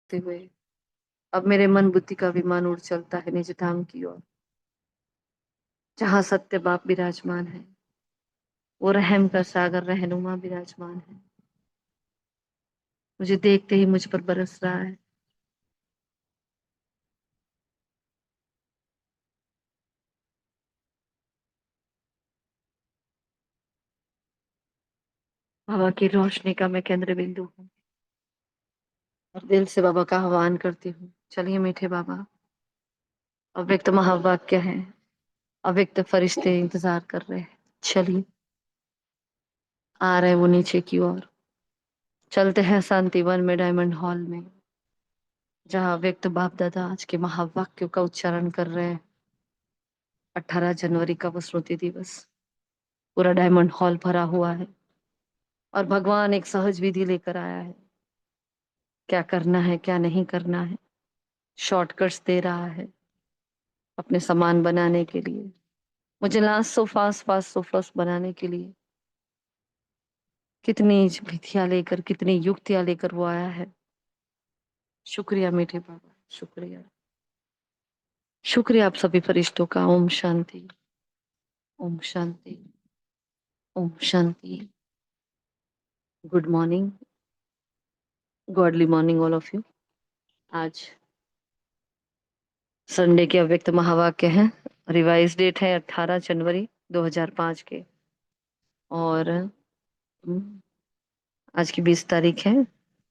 ते हुए अब मेरे मन बुद्धि का विमान उड़ चलता है निज धाम की ओर, जहाँ सत्य बाप विराजमान है, वो रहम का सागर रहनुमा विराजमान है। मुझे देखते ही मुझ पर बरस रहा है। बाबा की रोशनी का मैं केंद्र बिंदु हूँ और दिल से बाबा का आह्वान करती हूँ, चलिए मीठे बाबा। अव्यक्त महावाक्य है, अव्यक्त फरिश्ते इंतजार कर रहे हैं। चलिए, आ रहे वो नीचे की ओर। चलते हैं शांतिवन में, डायमंड हॉल में, जहाँ व्यक्त बाप दादा आज के महावाक्यों का उच्चारण कर रहे हैं। 18 जनवरी का वो स्मृति दिवस, पूरा डायमंड हॉल भरा हुआ है और भगवान एक सहज विधि लेकर आया है, क्या करना है क्या नहीं करना है। शॉर्टकट्स दे रहा है अपने सामान बनाने के लिए, मुझे last so fast fast so fast बनाने के लिए। कितनी विधियां लेकर, कितनी युक्तियां लेकर वो आया है। शुक्रिया मीठे बाबा, शुक्रिया। शुक्रिया आप सभी फरिश्तों का। ओम शांति, ओम शांति, ओम शांति। Good morning, godly morning all of you. आज संडे के अव्यक्त महावाक्य हैं। रिवाइज डेट है 18 जनवरी 2005 के, और आज की 20 तारीख है।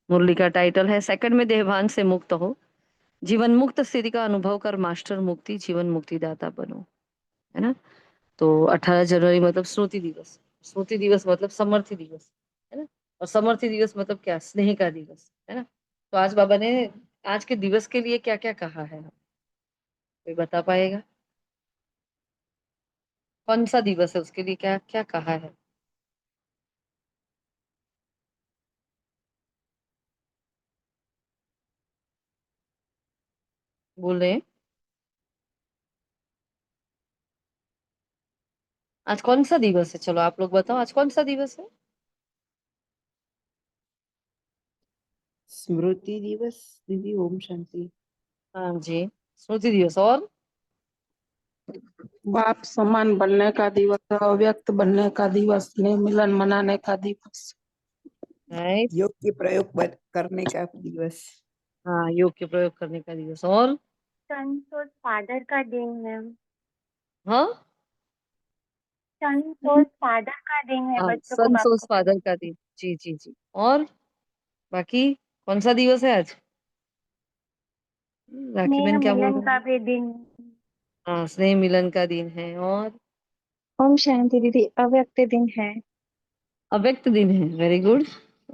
मुरली का टाइटल है सेकंड में देहभान से मुक्त हो, जीवन मुक्त स्थिति का अनुभव कर मास्टर मुक्ति जीवन मुक्तिदाता बनो, है ना। तो 18 जनवरी मतलब स्मृति दिवस। स्मृति दिवस मतलब समर्थी दिवस, है ना। और समर्थी दिवस मतलब क्या, स्नेह का दिवस, है ना। तो आज बाबा ने आज के दिवस के लिए क्या क्या कहा है, कोई बता पाएगा? कौन सा दिवस है, उसके लिए क्या क्या कहा है? बोल रहे हैं? आज कौन सा दिवस है, चलो आप लोग बताओ, आज कौन सा दिवस है? स्मृति दिवस दीदी। ओम शांति। हाँ जी, स्मृति दिवस। और बाप समान बनने का दिवस, अव्यक्त बनने का दिवस, स्नेह मिलन मनाने का दिवस, नाइस। योग के प्रयोग करने का दिवस। हाँ, योग के प्रयोग करने का दिवस। और सन्स और फादर का दिन है। हाँ, सन्स और फादर का दिन है, हाँ, बच्चों को सन बाप सोर्स को फादर का दिन। जी जी जी। और बाकी कौन सा दिवस है आज? राखी स्नेह बहन क्या बोल मिलन रहे का हैं? भी दिन। हाँ, स्नेह मिलन का दिन है। और ओम शांति दीदी, अव्यक्त दिन है। अव्यक्त दिन है, वेरी गुड।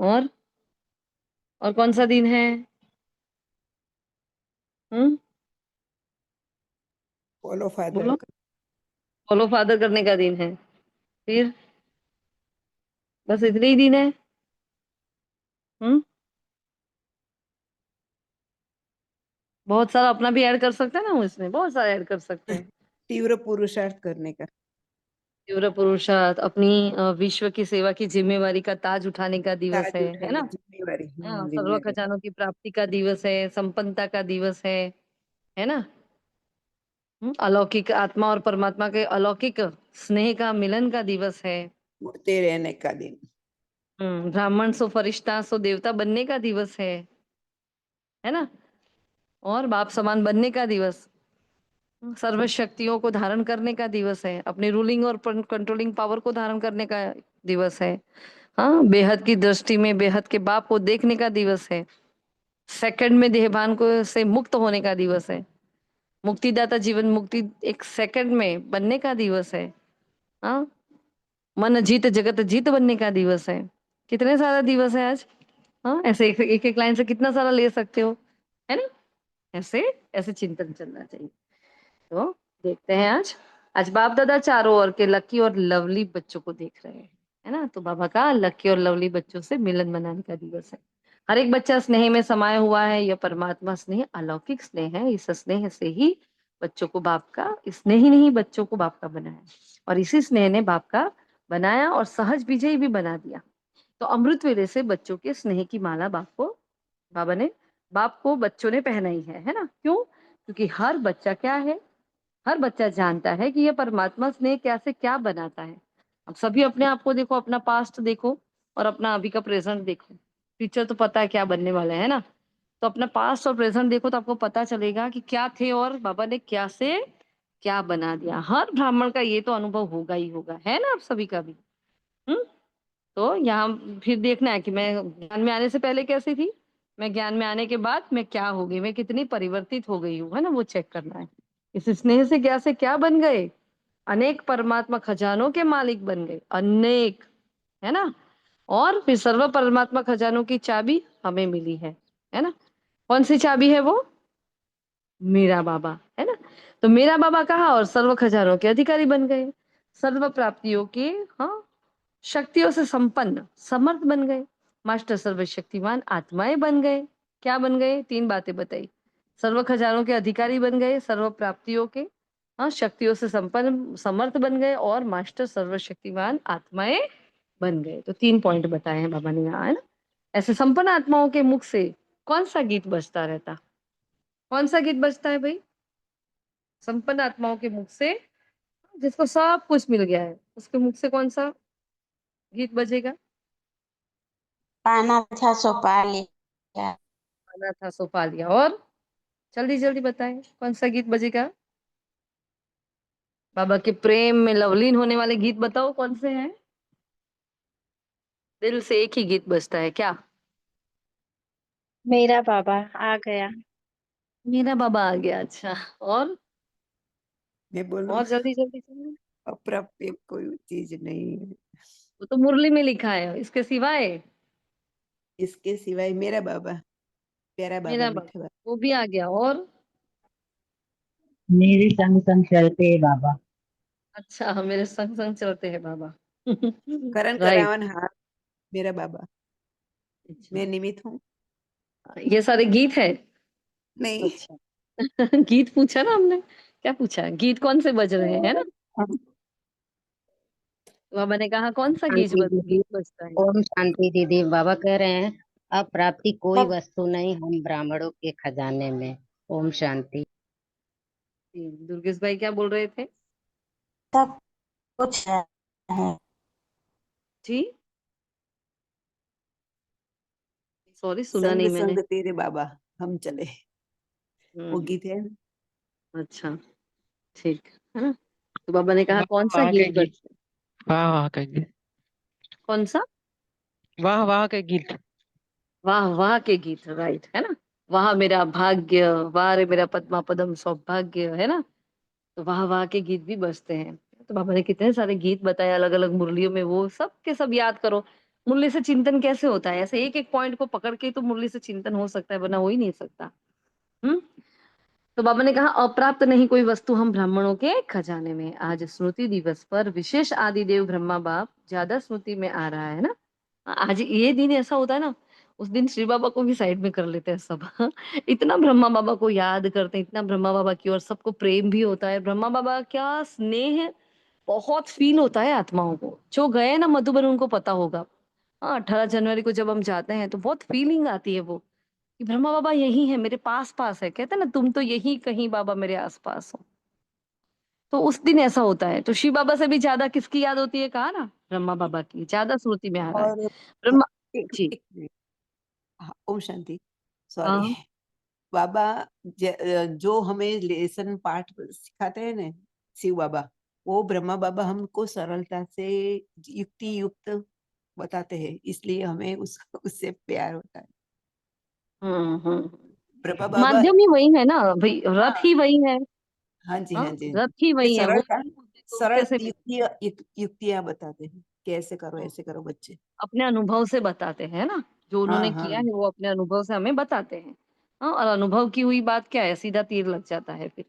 और कौन सा दिन है? हम्म, फॉलो फादर बोलो। का। फॉलो फादर करने का दिन है। फिर बस इतने ही दिन है? हम्म, बहुत सारा अपना भी ऐड कर सकते हैं ना, हम इसमें बहुत सारा ऐड कर सकते हैं। तीव्र पुरुषार्थ करने का। तीव्र पुरुषार्थ, अपनी विश्व की सेवा की जिम्मेवारी का ताज उठाने का दिवस ताज है उठाने ना। जिम्मेवारी। हाँ, सर्व जिम्मेवारी। खजानों की प्राप्ति का दिवस है, संपन्नता का दिवस है ना। अलौकिक आत्मा और परमात्मा के अलौकिक स्नेह का मिलन का दिवस है। मुड़ते रहने का दिन। ब्राह्मण सो फरिश्ता सो देवता बनने का दिवस है ना। और बाप समान बनने का दिवस, सर्व शक्तियों को धारण करने का दिवस है, अपनी रूलिंग और कंट्रोलिंग पावर को धारण करने का दिवस है। हाँ, बेहद की दृष्टि में बेहद के बाप को देखने का दिवस है। सेकंड में देहभान को से मुक्त होने का दिवस है। मुक्तिदाता जीवन मुक्ति एक सेकंड में बनने का दिवस है। हाँ, मन जीत जगत जीत बनने का दिवस है। कितने सारा दिवस है आज। हाँ, ऐसे एक एक लाइन से कितना सारा ले सकते हो, है ना। ऐसे ऐसे चिंतन चलना चाहिए। तो देखते हैं आज। आज बाप दादा चारों ओर के लकी और लवली बच्चों को देख रहे हैं, है ना। तो बाबा का लकी और लवली बच्चों से मिलन मनाने का दिवस है। हर एक बच्चा स्नेह में समाया हुआ है। यह परमात्मा स्नेह अलौकिक स्नेह है। इस स्नेह से ही बच्चों को बाप का, स्नेह ही नहीं बच्चों को बाप का बनाया, और इसी स्नेह ने बाप का बनाया और सहज विजयी भी बना दिया। तो अमृत वेले से बच्चों के स्नेह की माला बाप को, बाबा ने बाप को बच्चों ने पहनाई है ना? क्यों? क्योंकि हर बच्चा क्या है? हर बच्चा जानता है कि ये परमात्मा स्नेह कैसे क्या बनाता है। अब सभी अपने आप को देखो, अपना पास्ट देखो और अपना अभी का प्रेजेंट देखो। फ्यूचर तो पता है क्या बनने वाला है ना? तो अपना पास्ट और प्रेजेंट देखो तो आपको पता चलेगा कि क्या थे और बाबा ने क्या से क्या बना दिया। हर ब्राह्मण का ये तो अनुभव होगा ही होगा, है ना? आप सभी का भी। हुँ? तो यहाँ फिर देखना है कि मैं ज्ञान में आने से पहले कैसी थी, मैं ज्ञान में आने के बाद मैं क्या हो गई, मैं कितनी परिवर्तित हो गई हूँ, है ना? वो चेक करना है। इस स्नेह से क्या बन गए? अनेक परमात्मा खजानों के मालिक बन गए, अनेक, है ना? और फिर सर्व परमात्मा खजानों की चाबी हमें मिली है ना? कौन सी चाबी है वो? मेरा बाबा, है ना? तो मेरा बाबा कहा और सर्व खजानों के अधिकारी बन गए, सर्व प्राप्तियों के, हाँ, शक्तियों से संपन्न समर्थ बन गए, मास्टर सर्वशक्तिमान आत्माएं बन गए। क्या बन गए? तीन बातें बताई। सर्व खजानों के अधिकारी बन गए, सर्व प्राप्तियों के, हाँ, शक्तियों से संपन्न समर्थ बन गए और मास्टर सर्वशक्तिमान आत्माएं बन गए। तो तीन पॉइंट बताए हैं बाबा ने यहाँ, है ना? ऐसे संपन्न आत्माओं के मुख से कौन सा गीत बजता रहता? कौन सा गीत बजता है भाई? संपन्न आत्माओं के मुख से, जिसको सब कुछ मिल गया है, उसके मुख से कौन सा गीत बजेगा? पाना था सो पा लिया। पाना था सो पा लिया। और जल्दी जल्दी बताएं कौन सा गीत बजेगा? बाबा के प्रेम में लवलीन होने वाले गीत बताओ कौन से हैं? दिल से एक ही गीत बजता है, क्या? मेरा बाबा आ गया। मेरा बाबा आ गया। अच्छा, मैं बोलूं, और जल्दी जल्दी सुनो। अप्राप्य कोई चीज नहीं है। वो तो मुरली में लिखा है, इसके सिवाय इसके सिवाय मेरा बाबा, प्यारा बाबा, मेरा बाबा, मीठा बाबा। वो भी आ गया। और मेरे संग संग चलते हैं बाबा। अच्छा, मेरे संग संग चलते हैं बाबा। करण राइट। करावन हाथ, मेरा बाबा। अच्छा, मैं निमित्त हूँ। ये सारे गीत है। नहीं। अच्छा। गीत पूछा ना हमने, क्या पूछा? गीत कौन से बज रहे हैं, है ना? तो बाबा ने कहा कौन सा शांति दीदी। गीत बजता है? ओम शांति दीदी। बाबा कह रहे हैं अप्राप्ति कोई सब वस्तु नहीं हम ब्राह्मणों के खजाने में। ओम शांति। जी, दुर्गेश भाई क्या बोल रहे थे? सब कुछ है। जी, सॉरी सुना संग नहीं मैंने। संग तेरे बाबा हम चले, वो हम्म, गीत है ना। अच्छा, ठीक है ना? तो बाबा ने कहा वाह कौन सा वाह के गीत गीत। बजता है? वाह वाह का गीत। कौन सा? वाह वाह के गीत। वाह वाह के गीत, राइट, है ना? वाह मेरा भाग्य, वाह रे मेरा पद्मा पदम सौभाग्य, है ना? तो वाह वाह के गीत भी बजते हैं। तो बाबा ने कितने सारे गीत बताए अलग अलग मुरलियों में, वो सब के सब याद करो। मुरली से चिंतन कैसे होता है? ऐसे एक एक पॉइंट को पकड़ के तो मुरली से चिंतन हो सकता है, वरना हो ही नहीं सकता। हम्म। तो बाबा ने कहा अप्राप्त नहीं कोई वस्तु हम ब्राह्मणों के खजाने में। आज स्मृति दिवस पर विशेष आदिदेव ब्रह्मा बाप ज्यादा स्मृति में आ रहा है ना? आज ये दिन ऐसा होता है ना, उस दिन श्री बाबा को भी साइड में कर लेते हैं सब। इतना ब्रह्मा बाबा को याद करते हैं, इतना ब्रह्मा बाबा की और सबको प्रेम भी होता है। ब्रह्मा बाबा क्या स्नेह बहुत फील होता है आत्माओं को। जो गए ना मधुबन उनको पता होगा। हाँ, 18 जनवरी को जब हम जाते हैं तो बहुत फीलिंग आती है वो, कि ब्रह्मा बाबा यही है, मेरे पास पास है। कहते हैं ना, तुम तो यही कहीं बाबा मेरे आस पास हो। तो उस दिन ऐसा होता है। तो शिव बाबा से भी ज्यादा किसकी याद होती है? कहा ना, ब्रह्मा बाबा की ज्यादा स्मृति में आ रहा है। और ब्रह्मा, जी, एक मिनट। हाँ, ओम शांति। सॉरी। हाँ, बाबा जो हमें लेसन पाठ सिखाते हैं ना, शिव बाबा, वो ब्रह्मा बाबा हमको सरलता से युक्ति युक्त बताते हैं, इसलिए हमें उससे प्यार होता है। हम्म। ब्रह्मा बाबा। माध्यम ही वही है ना भाई, हाँ, रथ ही वही है। हाँ जी, हाँ, हाँ जी, हाँ रथ जी। ही ये वही है, वो सरलता, नहीं होते तो सरल कैसे? युक्तियां बताते हैं, कैसे करो हाँ, ऐसे करो बच्चे। अपने अनुभव से बताते हैं ना, जो हाँ उन्होंने किया हाँ। है वो अपने अनुभव से हमें बताते हैं। हाँ, और अनुभव की हुई बात क्या है, सीधा तीर लग जाता है फिर।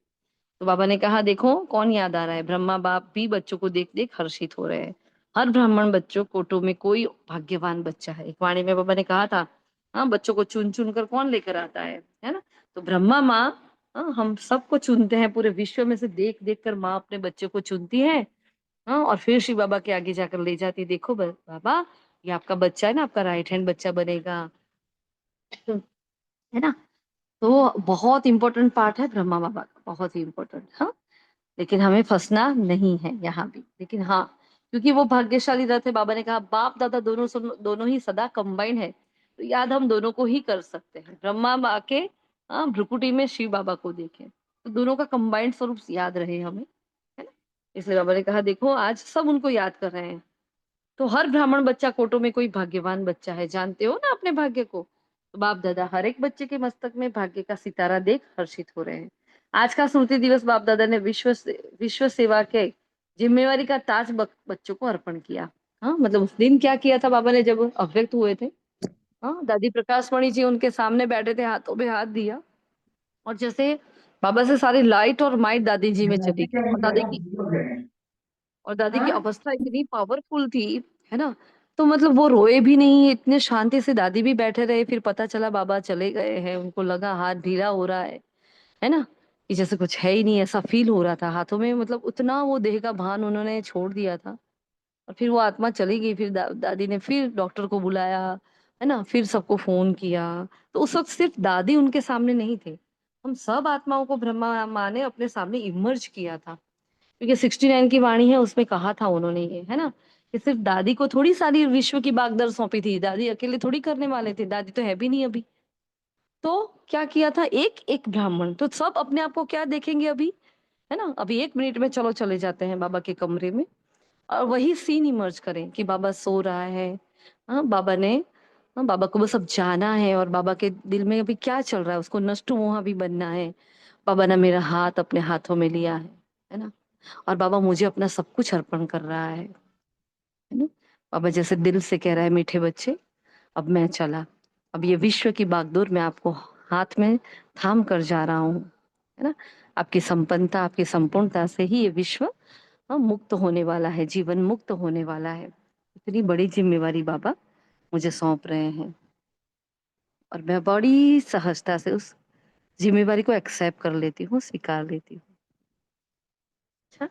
तो बाबा ने कहा देखो कौन याद आ रहा है? ब्रह्मा बाप भी बच्चों को देख देख हर्षित हो रहे हैं। हर ब्राह्मण बच्चों कोटों में कोई भाग्यवान बच्चा है। एक वाणी में बाबा ने कहा था, हाँ, बच्चों को चुन चुन कर कौन लेकर आता है ना? तो ब्रह्मा माँ, हाँ, हम सबको चुनते हैं, पूरे विश्व में से देख देख कर माँ अपने बच्चे को चुनती है। हाँ, और फिर शिव बाबा के आगे जाकर ले जाती है, देखो बाबा, ये आपका बच्चा है ना, आपका राइट हैंड बच्चा बनेगा, है ना? तो बहुत इंपॉर्टेंट पार्ट है ब्रह्मा बाबा का, बहुत ही इंपॉर्टेंट। हाँ, लेकिन हमें फंसना नहीं है यहाँ भी। लेकिन हाँ, क्योंकि वो भाग्यशाली रथ है, बाबा ने कहा बाप दादा दोनों ही सदा कंबाइंड है, तो याद हम दोनों को ही कर सकते हैं। ब्रह्मा बा के भ्रुकुटी में शिव बाबा को देखें, तो दोनों का कंबाइंड स्वरूप याद रहे हमें, है ना। इसलिए बाबा ने कहा देखो आज सब उनको याद कर रहे हैं। तो हर ब्राह्मण बच्चा कोटो में कोई भाग्यवान बच्चा है, जानते हो ना अपने भाग्य को। तो बाप दादा हर एक बच्चे के मस्तक में भाग्य का सितारा देख हर्षित हो रहे हैं। आज का स्मृति दिवस बाप दादा ने विश्व सेवा के जिम्मेवारी का ताज बच्चों को अर्पण किया। हाँ, मतलब उस दिन क्या किया था बाबा ने जब अव्यक्त हुए थे। हाँ, दादी प्रकाश मणि जी उनके सामने बैठे थे, हाथों पे हाथ दिया, और जैसे बाबा से सारी लाइट और माइट दादी जी में चली गई, और दादी की अवस्था इतनी पावरफुल थी, है ना। तो मतलब वो रोए भी नहीं, इतने शांति से दादी भी बैठे रहे। फिर पता चला बाबा चले गए हैं, उनको लगा हाथ ढीला हो रहा है ना, कि जैसे कुछ है ही नहीं, ऐसा फील हो रहा था हाथों में। मतलब उतना वो देह का भान उन्होंने छोड़ दिया था। और फिर वो आत्मा चली गई। फिर दादी ने फिर डॉक्टर को बुलाया, है ना, फिर सबको फोन किया। तो उस वक्त सिर्फ दादी उनके सामने नहीं थे, हम सब आत्माओं को ब्रह्मा माँ ने अपने सामने इमर्ज किया था। क्योंकि 69 की वाणी है, उसमें कहा था उन्होंने ये, है ना, कि सिर्फ दादी को थोड़ी सारी विश्व की बागडोर सौंपी थी, दादी अकेले थोड़ी करने वाले थे, दादी तो है भी नहीं अभी। तो क्या किया था, एक एक ब्राह्मण, तो सब अपने आप को क्या देखेंगे अभी, है ना। अभी 1 मिनट में चलो चले जाते हैं बाबा के कमरे में, और वही सीन इमर्ज करें कि बाबा सो रहा है। हाँ, बाबा ने, हाँ, बाबा को बस अब जाना है, और बाबा के दिल में अभी क्या चल रहा है, उसको नष्ट मोहा भी बनना है। बाबा ने मेरा हाथ अपने हाथों में लिया है ना, और बाबा मुझे अपना सब कुछ अर्पण कर रहा है ना। बाबा जैसे दिल से कह रहा है मीठे बच्चे, अब मैं चला, अब ये विश्व की बागडोर मैं आपको हाथ में थाम कर जा रहा हूँ, है ना। आपकी संपन्नता, आपकी संपूर्णता से ही ये विश्व मुक्त होने वाला है, जीवन मुक्त होने वाला है। इतनी बड़ी जिम्मेवारी बाबा मुझे सौंप रहे हैं, और मैं बड़ी सहजता से उस जिम्मेवारी को एक्सेप्ट कर लेती हूँ, स्वीकार लेती हूँ। अच्छा,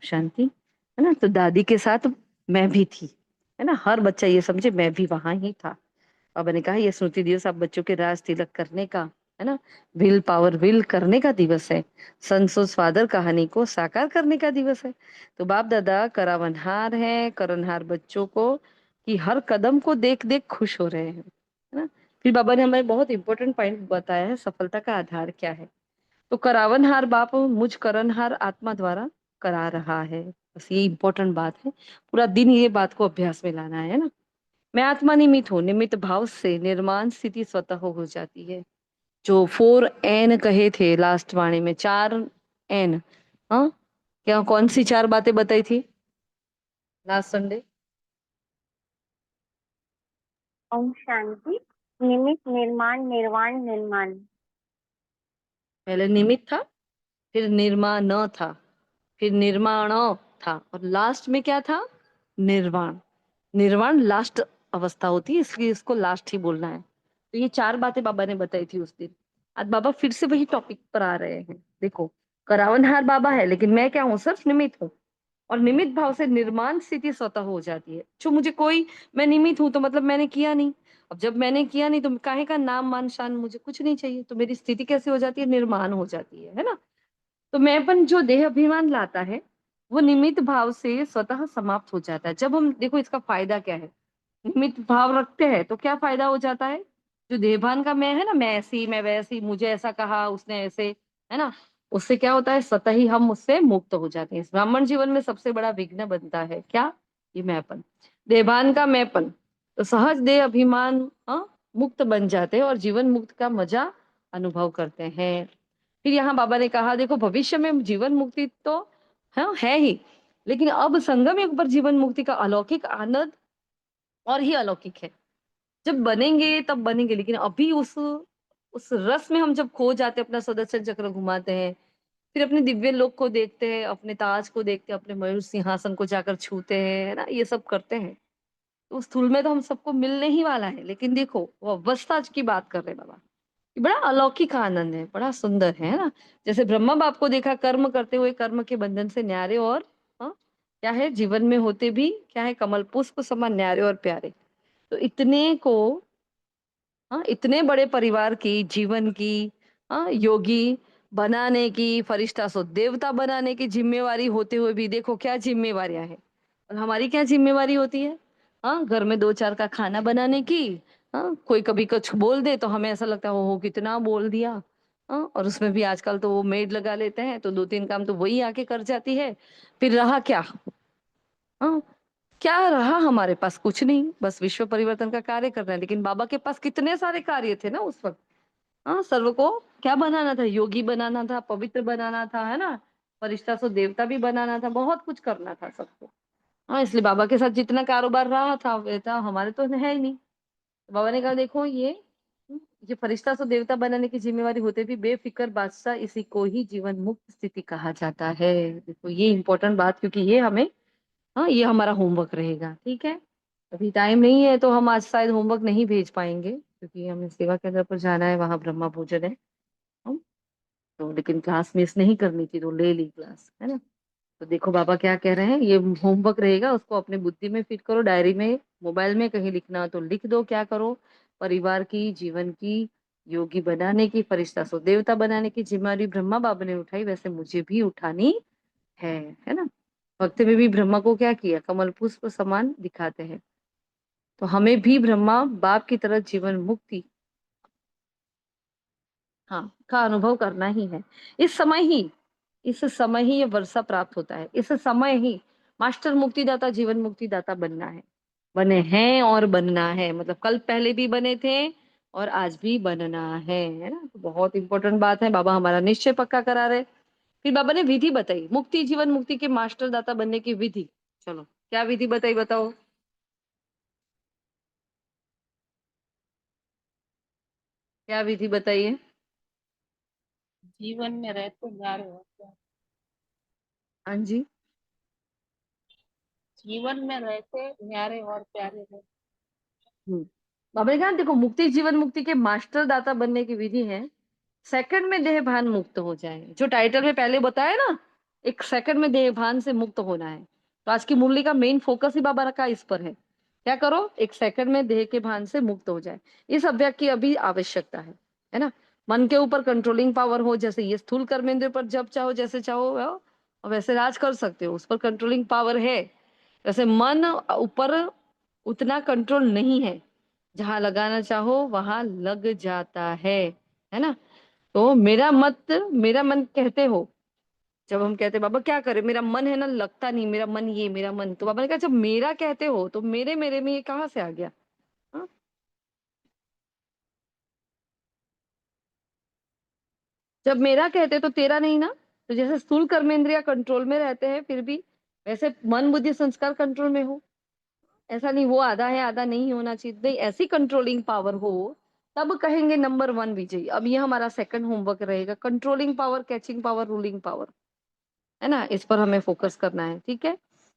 शांति, है ना। तो दादी के साथ मैं भी थी, है ना। हर बच्चा ये समझे मैं भी वहां ही था। बाबा ने कहा ये स्मृति दिवस आप बच्चों के राज तिलक करने का, है ना, विल पावर विल करने का दिवस है, संसोज फादर कहानी को साकार करने का दिवस है। तो बाप दादा करावनहार है, करनहार बच्चों को कि हर कदम को देख देख खुश हो रहे हैं, है ना। फिर बाबा ने हमें बहुत इंपॉर्टेंट पॉइंट बताया है, सफलता का आधार क्या है। तो करावनहार बाप मुझ करनहार आत्मा द्वारा करा रहा है, बस ये इंपॉर्टेंट बात है। पूरा दिन ये बात को अभ्यास में लाना है ना। मैं आत्मा निमित्त हूँ, निमित्त भाव से निर्माण स्थिति स्वतः हो जाती है। जो 4 N कहे थे लास्ट वाणी में, 4 N, हाँ, क्या कौन सी 4 बातें बताई थी लास्ट संडे। ओम शांति। निमित्त, निर्माण, निर्वाण, निर्माण। पहले निमित्त था, फिर निर्माण था, फिर निर्माण था, और लास्ट में क्या था, निर्वाण। निर्वाण लास्ट अवस्था होती है, इसलिए इसको लास्ट ही बोलना है। तो ये 4 बातें बाबा ने बताई थी उस दिन। आज बाबा फिर से वही टॉपिक पर आ रहे हैं। देखो, करावनहार बाबा है, लेकिन मैं क्या हूँ, सिर्फ निमित्त हूँ। और निमित्त भाव से निर्माण स्थिति स्वतः हो जाती है। जो मुझे कोई, मैं निमित्त हूं तो मतलब मैंने किया नहीं। अब जब मैंने किया नहीं तो काहे का नाम मान शान, मुझे कुछ नहीं चाहिए, तो मेरी स्थिति कैसे हो जाती है, निर्माण हो जाती है ना। तो मैंपन जो देह अभिमान लाता है, वो निमित्त भाव से स्वतः समाप्त हो जाता है। जब हम देखो इसका फायदा क्या है, निमित्त भाव रखते हैं तो क्या फायदा हो जाता है। जो देहभान का मैं है ना, मैं ऐसी मैं वैसी, मुझे ऐसा कहा उसने ऐसे, है ना, उससे क्या होता है, स्वतः ही हम उससे मुक्त हो जाते हैं। इस ब्राह्मण जीवन में सबसे बड़ा विघ्न बनता है क्या, ये मैंपन, देहभान का मैंपन। तो सहज देह अभिमान मुक्त बन जाते हैं, और जीवन मुक्त का मजा अनुभव करते हैं। फिर यहाँ बाबा ने कहा देखो, भविष्य में जीवन मुक्ति तो हाँ है ही, लेकिन अब संगम युग पर जीवन मुक्ति का अलौकिक आनंद और ही अलौकिक है। जब बनेंगे तब बनेंगे, लेकिन अभी उस रस में हम जब खो जाते हैं, अपना सुदर्शन चक्र घुमाते हैं, फिर अपने दिव्य लोक को देखते हैं, अपने ताज को देखते हैं, अपने मयूर सिंहासन को जाकर छूते हैं, है ना, ये सब करते हैं। तो उस स्थूल में तो हम सबको मिलने ही वाला है, लेकिन देखो वो अवस्था की बात कर रहे हैं बाबा, ये बड़ा अलौकिक आनंद है, बड़ा सुंदर है ना। जैसे ब्रह्मा बाप को देखा कर्म करते हुए, कर्म के बंधन से न्यारे, और क्या है, जीवन में होते भी क्या है, कमल पुष्प समान न्यारे और प्यारे। तो इतने को, हाँ, इतने बड़े परिवार की, जीवन की, हाँ, योगी बनाने की, फरिश्ता सो देवता बनाने की जिम्मेवारी होते हुए भी देखो क्या जिम्मेवारियां हैं। और हमारी क्या जिम्मेवारी होती है? हाँ, घर में दो चार का खाना बनाने की। हाँ, कोई कभी कुछ बोल दे तो हमें ऐसा लगता है हो कितना बोल दिया। हाँ, और उसमें भी आजकल तो वो मेड लगा लेते हैं तो दो तीन काम तो वही आके कर जाती है। फिर रहा क्या? हाँ, क्या रहा हमारे पास? कुछ नहीं, बस विश्व परिवर्तन का कार्य करना है। लेकिन बाबा के पास कितने सारे कार्य थे ना उस वक्त। हाँ, सर्व को क्या बनाना था? योगी बनाना था, पवित्र बनाना था, है ना? फरिश्ता सो देवता भी बनाना था, बहुत कुछ करना था सबको। हाँ, इसलिए बाबा के साथ जितना कारोबार रहा था वैसा हमारे तो है ही नहीं। तो बाबा ने कहा देखो ये फरिश्ता सो देवता बनाने की जिम्मेवारी होते भी बेफिक्र बादशाह, इसी को ही जीवन मुक्त स्थिति कहा जाता है। देखो ये इंपॉर्टेंट बात, क्योंकि ये हमें, हाँ, ये हमारा होमवर्क रहेगा, ठीक है? अभी टाइम नहीं है तो हम आज शायद होमवर्क नहीं भेज पाएंगे, क्योंकि हमें सेवा केंद्र पर जाना है, वहां ब्रह्मा पूजन है। हम तो लेकिन क्लास मिस नहीं करनी थी तो ले ली क्लास, है ना? तो देखो बाबा क्या कह रहे हैं, ये होमवर्क रहेगा, उसको अपने बुद्धि में फिट करो, डायरी में, मोबाइल में कहीं लिखना हो तो लिख दो। क्या करो? परिवार की, जीवन की, योगी बनाने की, फरिश्ता सो देवता बनाने की जिम्मेदारी ब्रह्मा बाबा ने उठाई, वैसे मुझे भी उठानी है। है ना? भक्ति में भी ब्रह्मा को क्या किया? कमल पुष्प समान दिखाते हैं। तो हमें भी ब्रह्मा बाप की तरह जीवन मुक्ति, हाँ, का अनुभव करना ही है। इस समय ही इस समय ही ये वर्षा प्राप्त होता है। इस समय ही मास्टर मुक्तिदाता, जीवन मुक्तिदाता बनना है, बने हैं और बनना है। मतलब कल पहले भी बने थे और आज भी बनना है ना? तो बहुत इंपॉर्टेंट बात है, बाबा हमारा निश्चय पक्का करा रहे। फिर बाबा ने विधि बताई, मुक्ति जीवन मुक्ति के मास्टर दाता बनने की विधि। चलो क्या विधि बताई, बताओ? क्या विधि बताइए? जीवन में रहते न्यारे होते हैं। हाँ जी। जीवन में रहते न्यारे और प्यारे होते हम्म। बाबा ने कहा देखो, मुक्ति जीवन मुक्ति के मास्टर दाता बनने की विधि है, सेकंड में देह भान मुक्त हो जाए। जो टाइटल में पहले बताया ना, एक सेकंड में देह भान से मुक्त होना है। तो आज की मुरली का मेन फोकस ही बाबा का इस पर है। क्या करो? एक सेकंड में देह के भान से मुक्त हो जाए। इस अभ्यास की अभी आवश्यकता है ना? मन के ऊपर कंट्रोलिंग पावर हो, जैसे ये स्थूल कर्मेंद्र पर जब चाहो जैसे चाहो वैसे राज कर सकते हो, उस पर कंट्रोलिंग पावर है। वैसे मन ऊपर उतना कंट्रोल नहीं है, जहां लगाना चाहो वहां लग जाता है ना? तो मेरा मन कहते हो, जब हम कहते बाबा क्या करे, मेरा मन है ना लगता नहीं, मेरा मन, ये मेरा मन, तो बाबा ने कहा जब मेरा कहते हो तो मेरे मेरे में ये कहाँ से आ गया? हाँ? जब मेरा कहते तो तेरा नहीं ना? तो जैसे स्थूल कर्मेंद्रिया कंट्रोल में रहते हैं फिर भी, वैसे मन बुद्धि संस्कार कंट्रोल में हो। ऐसा नहीं वो आधा है आधा नहीं होना चाहिए, नहीं, ऐसी कंट्रोलिंग पावर हो, तब कहेंगे नंबर वन विजयी। अब ये हमारा सेकंड होमवर्क रहेगा, controlling power, catching power, ruling power, है ना? इस पर हमें फोकस करना है, ठीक है?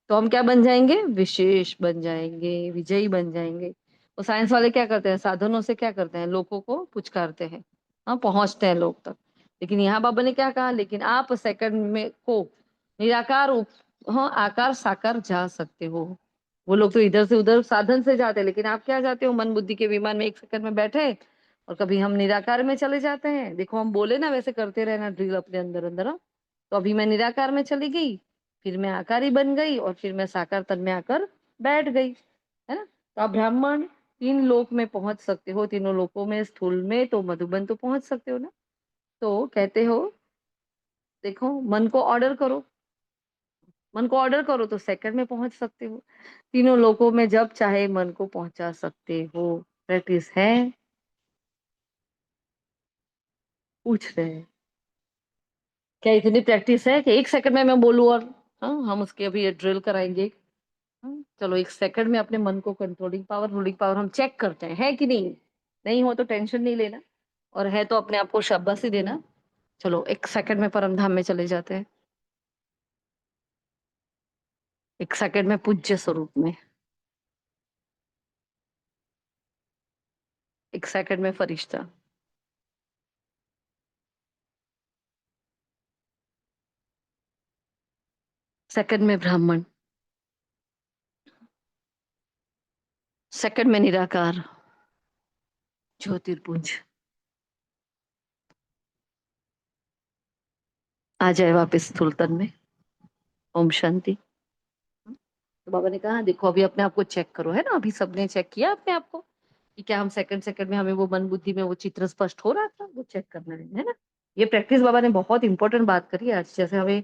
तो हम क्या बन जाएंगे? विशेष बन जाएंगे, विजयी बन जाएंगे। वो साइंस वाले क्या करते हैं? साधनों से क्या करते हैं? लोगों को पुचकारते हैं, हाँ, पहुंचते हैं लोग तक। लेकिन यहाँ बाबा ने क्या कहा? लेकिन आप सेकंड में को निराकार हाँ, आकार साकार जा सकते हो। वो लोग तो इधर से उधर साधन से जाते हैं, लेकिन आप क्या जाते हो? मन बुद्धि के विमान में एक सेकंड में बैठे, और कभी हम निराकार में चले जाते हैं। देखो हम बोले ना, वैसे करते रहना ड्रिल अपने अंदर अंदर, हाँ? तो अभी मैं निराकार में चली गई, फिर मैं आकारी बन गई, और फिर मैं साकार तन में आकर बैठ गई, है ना? तो आप ब्राह्मण तीन लोक में पहुंच सकते हो, तीनों लोकों में, स्थूल में तो मधुबन तो पहुंच सकते हो ना? तो कहते हो देखो, मन को ऑर्डर करो तो सेकंड में पहुंच सकते हो। तीनों लोकों में जब चाहे मन को पहुंचा सकते हो। प्रैक्टिस है? पूछ रहे हैं क्या इतनी प्रैक्टिस है कि एक सेकंड में मैं बोलूं? और हाँ, हम उसके अभी ड्रिल कराएंगे। चलो एक सेकंड में अपने मन को कंट्रोलिंग पावर, रूलिंग पावर हम चेक करते हैं, है कि नहीं? नहीं हो तो टेंशन नहीं लेना, और है तो अपने आप को शाबाशी देना। चलो एक सेकंड में परम धाम में चले जाते हैं, एक सेकंड में पूज्य स्वरूप में, एक सेकंड में फरिश्ता, सेकंड में ब्राह्मण, सेकंड में निराकार ज्योतिर्पुंज, आ जाए वापस स्थूल तन में। ओम शांति। तो बाबा ने कहा देखो अभी अपने आप को चेक करो, है ना, अभी सबने चेक किया अपने आप को कि क्या हम सेकंड सेकंड में हमें वो मन बुद्धि में वो चित्र स्पष्ट हो रहा था, वो चेक करना है ना। ये प्रैक्टिस बाबा ने बहुत इंपॉर्टेंट बात करी आज। जैसे हमें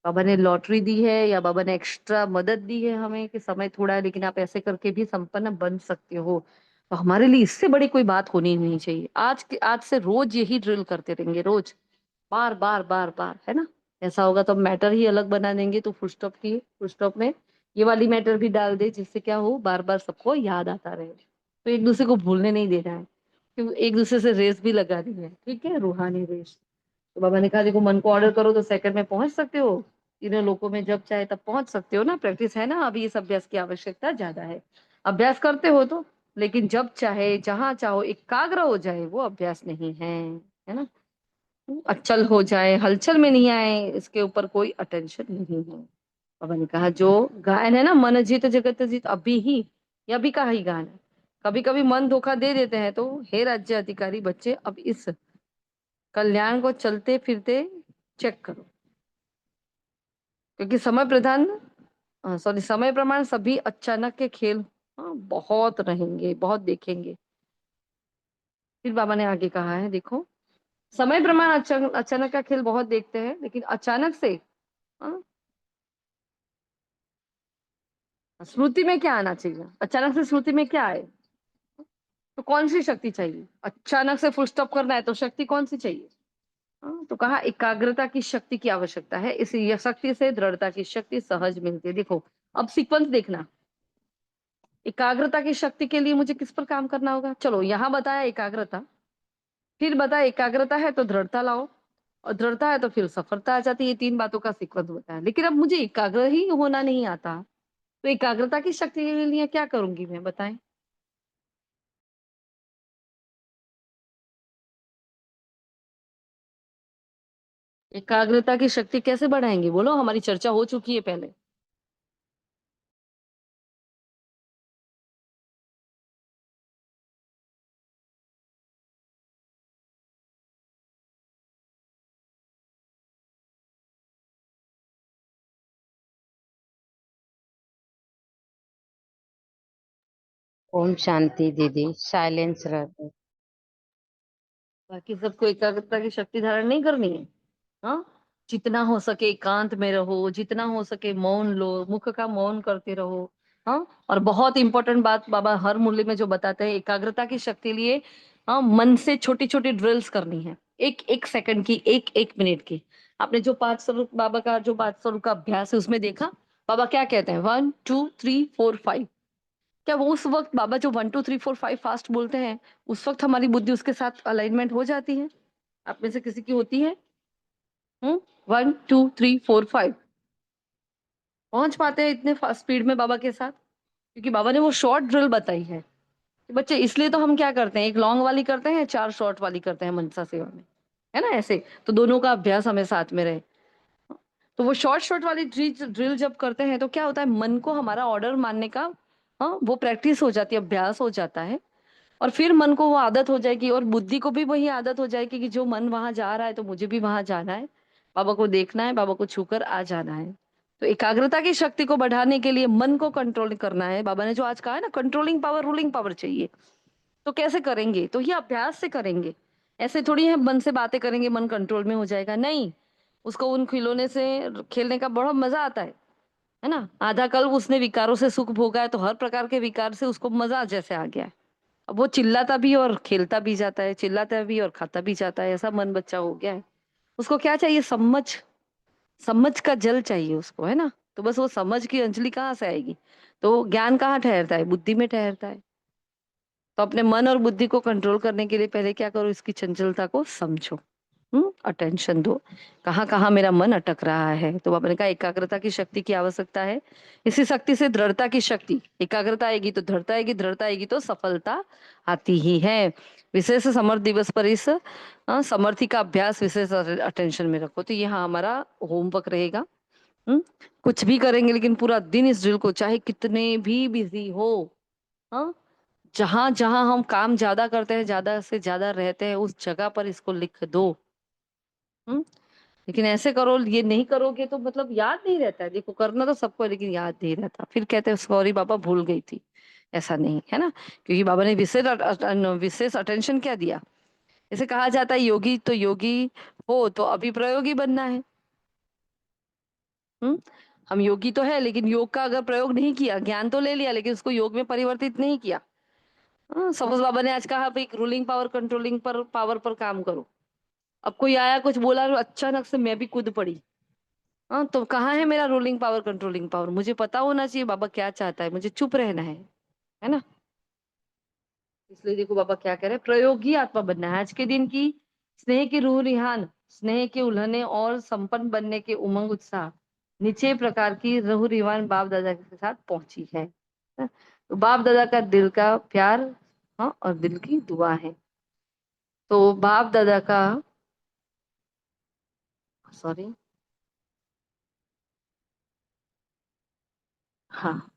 बाबा ने लॉटरी दी है या बाबा ने एक्स्ट्रा मदद दी है हमें कि समय थोड़ा है लेकिन आप ऐसे करके भी संपन्न बन सकते हो, तो हमारे लिए इससे बड़ी कोई बात होनी नहीं चाहिए। आज से रोज यही ड्रिल करते रहेंगे, रोज बार बार बार बार, है ना। ऐसा होगा तो मैटर ही अलग बना देंगे, तो फुल स्टॉप में ये वाली मैटर भी डाल दे जिससे क्या हो, बार बार सबको याद आता रहे। तो एक दूसरे को भूलने नहीं देना है, क्योंकि एक दूसरे से रेस भी लगानी है, ठीक है, रूहानी रेस। तो बाबा ने कहा देखो मन को ऑर्डर करो तो सेकंड में पहुंच सकते हो, तीनों लोकों में जब चाहे तब पहुंच सकते हो ना। प्रैक्टिस है ना, अभी इस अभ्यास की आवश्यकता ज्यादा है। अभ्यास करते हो तो, लेकिन जब चाहे जहां चाहो एकाग्र हो जाए वो अभ्यास नहीं है ना। अचल हो जाए, हलचल में नहीं आए, इसके ऊपर कोई अटेंशन नहीं है। बाबा ने कहा जो गायन है ना, मन जीत जगत जीत, अभी ही या अभी का ही गान है। कभी कभी मन धोखा दे देते हैं, तो हे राज्य अधिकारी बच्चे अब इस कल्याण को चलते फिरते चेक करो, क्योंकि समय प्रधान, सॉरी, समय प्रमाण सभी अचानक के खेल बहुत रहेंगे, बहुत देखेंगे। फिर बाबा ने आगे कहा है देखो, समय प्रमाण अचानक अचानक का खेल बहुत देखते हैं, लेकिन अचानक से हाँ, स्मृति में क्या आना चाहिए, अचानक से स्मृति में क्या आए, तो कौन सी शक्ति चाहिए। अचानक से फुल स्टॉप करना है तो शक्ति कौन सी चाहिए। तो कहा एकाग्रता की शक्ति की आवश्यकता है, इस यह शक्ति से दृढ़ता की शक्ति सहज मिलती है। देखो अब सीक्वेंस देखना, एकाग्रता की शक्ति के लिए मुझे किस पर काम करना होगा। चलो यहाँ बताया एकाग्रता, फिर बताया एकाग्रता है तो दृढ़ता लाओ, और दृढ़ता है तो फिर सफलता आ जाती है। ये तीन बातों का सीक्वेंस बताया, लेकिन अब मुझे एकाग्र ही होना नहीं आता, तो एकाग्रता की शक्ति के लिए क्या करूंगी मैं, बताएं। एकाग्रता की शक्ति कैसे बढ़ाएंगे बोलो, हमारी चर्चा हो चुकी है पहले। ओम शांति दीदी, साइलेंस रहते। बाकी सबको एकाग्रता की शक्ति धारण नहीं करनी है। हाँ, जितना हो सके एकांत में रहो, जितना हो सके मौन लो, मुख का मौन करते रहो। हाँ, और बहुत इंपॉर्टेंट बात बाबा हर मूल्य में जो बताते हैं, एकाग्रता की शक्ति लिए हाँ मन से छोटी छोटी ड्रिल्स करनी है, एक एक सेकंड की, एक एक मिनट की। आपने जो 5 स्वरूप बाबा का जो 5 स्वरूप का अभ्यास है उसमें देखा बाबा क्या कहते हैं, 1 2 3 4 5। क्या वो उस वक्त बाबा जो 1 2 3 4 5 फास्ट बोलते हैं, उस वक्त हमारी बुद्धि उसके साथ अलाइनमेंट हो जाती है। आप में से किसी की होती है। 1 2 3 4 5 पहुंच पाते हैं इतने स्पीड में बाबा के साथ, क्योंकि बाबा ने वो शॉर्ट ड्रिल बताई है कि बच्चे, इसलिए तो हम क्या करते हैं, एक लॉन्ग वाली करते हैं, 4 शॉर्ट वाली करते हैं मनसा सेवा में, है ना, ऐसे। तो दोनों का अभ्यास हमें साथ में रहे। तो वो शॉर्ट शॉर्ट वाली ड्रिल जब करते हैं तो क्या होता है, मन को हमारा ऑर्डर मानने का वो प्रैक्टिस हो जाती है, अभ्यास हो जाता है। और फिर मन को वो आदत हो जाएगी, और बुद्धि को भी वही आदत हो जाएगी कि जो मन वहां जा रहा है तो मुझे भी वहां जाना है, बाबा को देखना है, बाबा को छूकर आ जाना है। तो एकाग्रता की शक्ति को बढ़ाने के लिए मन को कंट्रोल करना है। बाबा ने जो आज कहा है ना, कंट्रोलिंग पावर, रूलिंग पावर चाहिए। तो कैसे करेंगे, तो ये अभ्यास से करेंगे। ऐसे थोड़ी है मन से बातें करेंगे मन कंट्रोल में हो जाएगा, नहीं। उसको उन खिलौने से खेलने का बड़ा मजा आता है ना। आधा कल उसने विकारों से सुख भोगा है, तो हर प्रकार के विकार से उसको मजा जैसे आ गया है। अब वो चिल्लाता भी और खेलता भी जाता है, चिल्लाता भी और खाता भी जाता है, ऐसा मन बच्चा हो गया है। उसको क्या चाहिए, समझ, समझ का जल चाहिए उसको, है ना। तो बस वो समझ की अंजलि कहाँ से आएगी, तो ज्ञान कहाँ ठहरता है, बुद्धि में ठहरता है। तो अपने मन और बुद्धि को कंट्रोल करने के लिए पहले क्या करो, इसकी चंचलता को समझो, अटेंशन दो, कहाँ कहाँ मेरा मन अटक रहा है। तो बाबा ने कहा एकाग्रता की शक्ति की आवश्यकता है, इसी शक्ति से दृढ़ता की शक्ति, एकाग्रता आएगी तो दृढ़ता आएगी, दृढ़ता आएगी तो सफलता आती ही है। विशेष समर्थ दिवस पर इस समर्थी का अभ्यास विशेष अटेंशन में रखो। तो यहाँ हमारा होमवर्क रहेगा। हम्म, कुछ भी करेंगे लेकिन पूरा दिन इस ड्रिल को, चाहे कितने भी बिजी हो, हाँ, जहां जहां हम काम ज्यादा करते हैं, ज्यादा से ज्यादा रहते हैं, उस जगह पर इसको लिख दो। हम्म, लेकिन ऐसे करो, ये नहीं करोगे तो मतलब याद नहीं रहता है। देखो करना तो सबको है, लेकिन याद नहीं रहता, फिर कहते हैं सॉरी बाबा भूल गई थी। ऐसा नहीं है ना, क्योंकि बाबा ने विशेष अटेंशन क्या दिया। जैसे कहा जाता है योगी तो योगी हो तो अभी प्रयोगी बनना है। हम्म हम योगी तो है, लेकिन योग का अगर प्रयोग नहीं किया, ज्ञान तो ले लिया लेकिन उसको योग में परिवर्तित नहीं किया। सपोज बाबा ने आज कहा भाई रूलिंग पावर कंट्रोलिंग पर पावर पर काम करो। अब कोई आया कुछ बोला और अचानक से मैं भी कूद पड़ी। तो कहाँ है मेरा रूलिंग पावर कंट्रोलिंग पावर? मुझे पता होना चाहिए बाबा क्या चाहता है, मुझे चुप रहना है ना। इसलिए देखो बाबा क्या कह रहे हैं, प्रयोगी आत्मा बनना है। आज के दिन की स्नेह की रूह रिहान, स्नेह के उल्हने और संपन्न बनने के उमंग उत्साह, नीचे प्रकार की रूह रिहान बाप दादा के साथ पहुंची है। तो बाप दादा का दिल का प्यार, हाँ, और दिल की दुआ है। तो बाप दादा का, सॉरी, हाँ,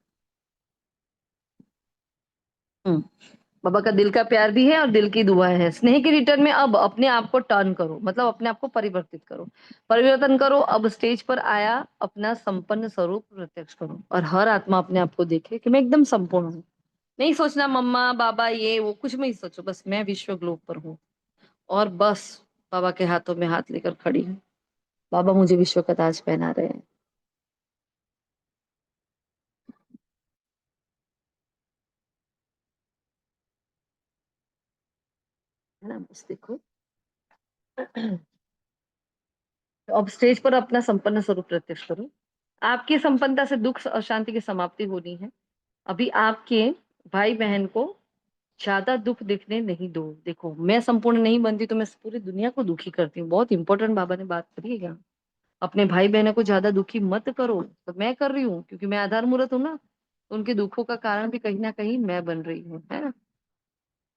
हम्म बाबा का दिल का प्यार भी है और दिल की दुआ है। स्नेह के रिटर्न में अब अपने आप को टर्न करो, मतलब अपने आप को परिवर्तित करो, परिवर्तन करो। अब स्टेज पर आया अपना संपन्न स्वरूप प्रत्यक्ष करो, और हर आत्मा अपने आप को देखे कि मैं एकदम संपूर्ण हूँ। नहीं सोचना मम्मा बाबा ये वो, कुछ नहीं सोचो, बस मैं विश्व ग्लोब पर हूँ, और बस बाबा के हाथों में हाथ लेकर खड़ी हूँ। बाबा मुझे विश्व का ताज पहना रहे हैं, है ना। बस देखो अब स्टेज पर अपना संपन्न स्वरूप प्रत्यक्ष करो। आपकी संपन्नता से दुख और शांति की समाप्ति होनी है। अभी आपके भाई बहन को ज्यादा दुख दिखने नहीं दो। देखो मैं संपूर्ण नहीं बनती तो मैं पूरी दुनिया को दुखी करती हूँ। बहुत इंपॉर्टेंट बाबा ने बात करी है यहाँ। अपने भाई बहनों को ज्यादा दुखी मत करो, तो मैं कर रही हूँ क्योंकि मैं आधार मूर्त हूँ ना। तो उनके दुखों का कारण भी कहीं ना कहीं मैं बन रही हूँ, है ना।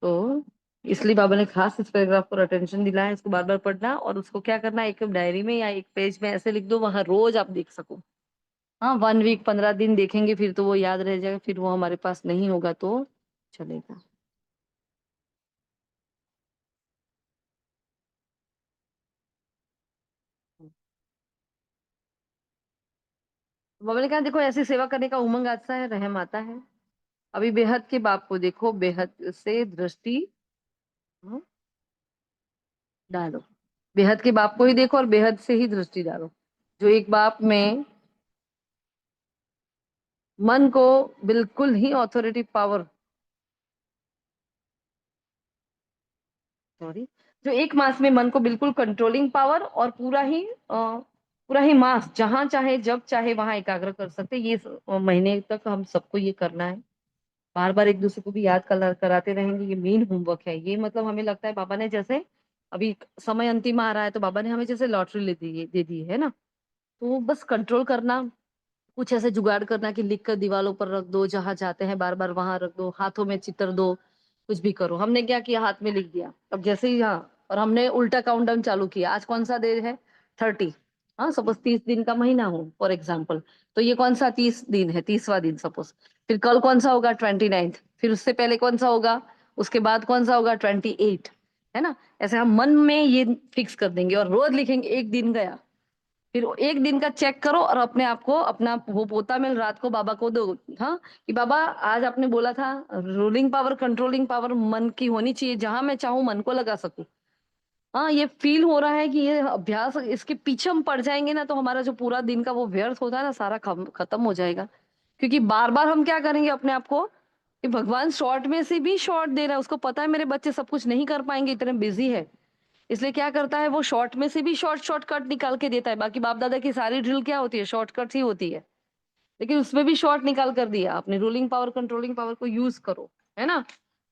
तो इसलिए बाबा ने खास इस पैराग्राफ पर अटेंशन दिलाया है। इसको बार बार पढ़ना, और उसको क्या करना, एक डायरी में या एक पेज में ऐसे लिख दो, वहां रोज आप देख सको। हाँ, 1 वीक 15 दिन देखेंगे फिर तो वो याद रह जाएगा, फिर वो हमारे पास नहीं होगा तो चलेगा। बाबा ने कहा देखो ऐसी सेवा करने का उमंग आता है, रहम आता है। अभी बेहद के बाप को देखो, बेहद से दृष्टि हम्म, डालो। बेहद के बाप को ही देखो और बेहद से ही दृष्टि डालो। जो एक बाप में मन को बिल्कुल ही ऑथोरिटी पावर, सॉरी, जो एक मास में मन को बिल्कुल कंट्रोलिंग पावर और पूरा ही मास जहां चाहे जब चाहे वहां एकाग्र कर सकते, ये महीने तक हम सबको ये करना है। बार बार एक दूसरे को भी याद कराते रहेंगे, ये मेन होमवर्क है। ये मतलब हमें लगता है बाबा ने जैसे अभी समय अंतिम आ रहा है तो बाबा ने हमें जैसे लॉटरी दे दी है ना। तो बस कंट्रोल करना, कुछ ऐसे जुगाड़ करना कि लिख कर दीवारों पर रख दो, जहां जाते हैं बार बार वहां रख दो, हाथों में चित्र दो, कुछ भी करो। हमने क्या किया, हाथ में लिख दिया। अब जैसे ही, हाँ, और हमने उल्टा काउंटडाउन चालू किया। आज कौन सा दिन है, 30। हाँ, सपोज 30 दिन का महीना हो फॉर एग्जाम्पल, तो ये कौन सा 30 दिन है, 30वां दिन सपोज। फिर कल कौन सा होगा, 29th। फिर उससे पहले कौन सा होगा, उसके बाद कौन सा होगा, 28, है ना। ऐसे हम मन में ये फिक्स कर देंगे और रोज लिखेंगे, एक दिन गया। फिर एक दिन का चेक करो और अपने आप को, अपना वो पोता मिल रात को बाबा को दो। हाँ, कि बाबा आज आपने बोला था रूलिंग पावर कंट्रोलिंग पावर मन की होनी चाहिए, जहां मैं चाहूं मन को लगा सकूं। हाँ, ये फील हो रहा है कि ये अभ्यास, इसके पीछे हम पड़ जाएंगे ना तो हमारा जो पूरा दिन का वो व्यर्थ होता है ना, सारा खत्म हो जाएगा। क्योंकि बार बार हम क्या करेंगे अपने आप को, कि भगवान शॉर्ट में से भी शॉर्ट दे रहा है। उसको पता है मेरे बच्चे सब कुछ नहीं कर पाएंगे, इतने बिजी है। इसलिए क्या करता है, वो शॉर्ट में से भी शॉर्टकट निकाल के देता है। बाकी बाप दादा की सारी ड्रिल क्या होती है, शॉर्टकट ही होती है। लेकिन उसमें भी शॉर्ट निकाल कर दिया। अपने रूलिंग पावर कंट्रोलिंग पावर को यूज करो, है ना।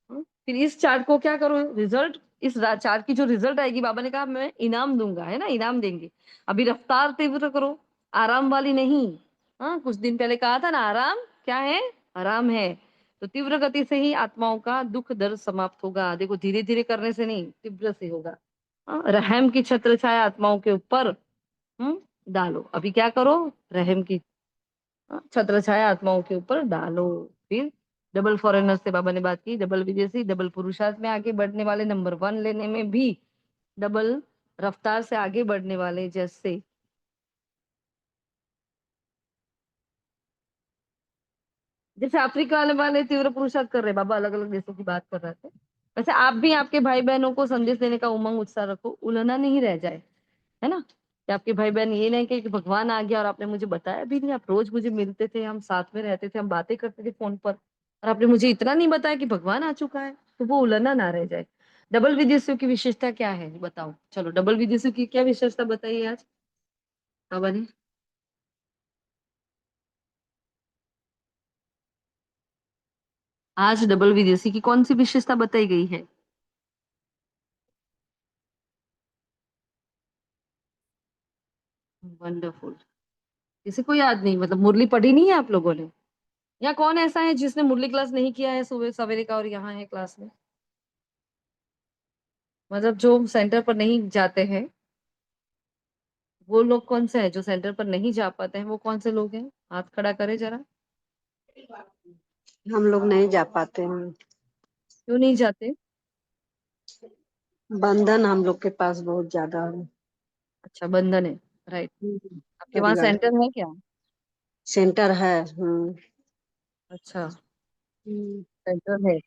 फिर इस चार्ट को क्या करो, रिजल्ट, इस चार्ट की जो रिजल्ट आएगी, बाबा ने कहा मैं इनाम दूंगा, है ना, इनाम देंगे। अभी रफ्तार तीव्र करो, आराम वाली नहीं। हाँ, कुछ दिन पहले कहा था ना, आराम क्या है, आराम है। तो तीव्र गति से ही आत्माओं का दुख दर्द समाप्त होगा। देखो धीरे धीरे करने से नहीं, तीव्र से होगा। रहम की छत्र छाया आत्माओं के ऊपर डालो। अभी क्या करो, रहम की छत्र छाया आत्माओं के ऊपर डालो। फिर डबल फॉरेनर से बाबा ने बात की, डबल विदेशी, डबल पुरुषार्थ में आगे बढ़ने वाले, नंबर 1 लेने में भी डबल रफ्तार से आगे बढ़ने वाले, जैसे जैसे अफ्रीका वाले तीव्र पुरुषार्थ कर रहे बाबा, अलग अलग देशों की बात कर रहे थे। वैसे आप भी आपके भाई बहनों को संदेश देने का उमंग उत्साह रखो, उलझना नहीं रह जाए, है ना। कि आपके भाई बहन ये नहीं कि भगवान आ गया और आपने मुझे बताया भी नहीं। आप रोज मुझे मिलते थे, हम साथ में रहते थे, हम बातें करते थे फोन पर, और आपने मुझे इतना नहीं बताया कि भगवान आ चुका है। तो वो उलझना ना रह जाए। डबल विदेशियों की विशेषता क्या है बताओ, चलो डबल विदेशियों की क्या विशेषता बताइए आज बाबा ने। आज डबल विदेशी की कौन सी विशेषता बताई गई है। वंडरफुल। किसी को याद नहीं, मतलब मुरली पढ़ी नहीं है आप लोगों ने। या कौन ऐसा है जिसने मुरली क्लास नहीं किया है सुबह सवेरे का और यहाँ है क्लास में। मतलब जो सेंटर पर नहीं जाते हैं, वो लोग कौन से हैं जो सेंटर पर नहीं जा पाते हैं, वो कौन से लोग हैं, हाथ खड़ा करे जरा। हम लोग नहीं जा पाते हैं। क्यों नहीं जाते। बंधन हम लोग के पास बहुत ज्यादा है। अच्छा, बंधन है। राइट। आपके वहाँ परिवार सेंटर है क्या। सेंटर है। अच्छा, हम्म, सेंटर है।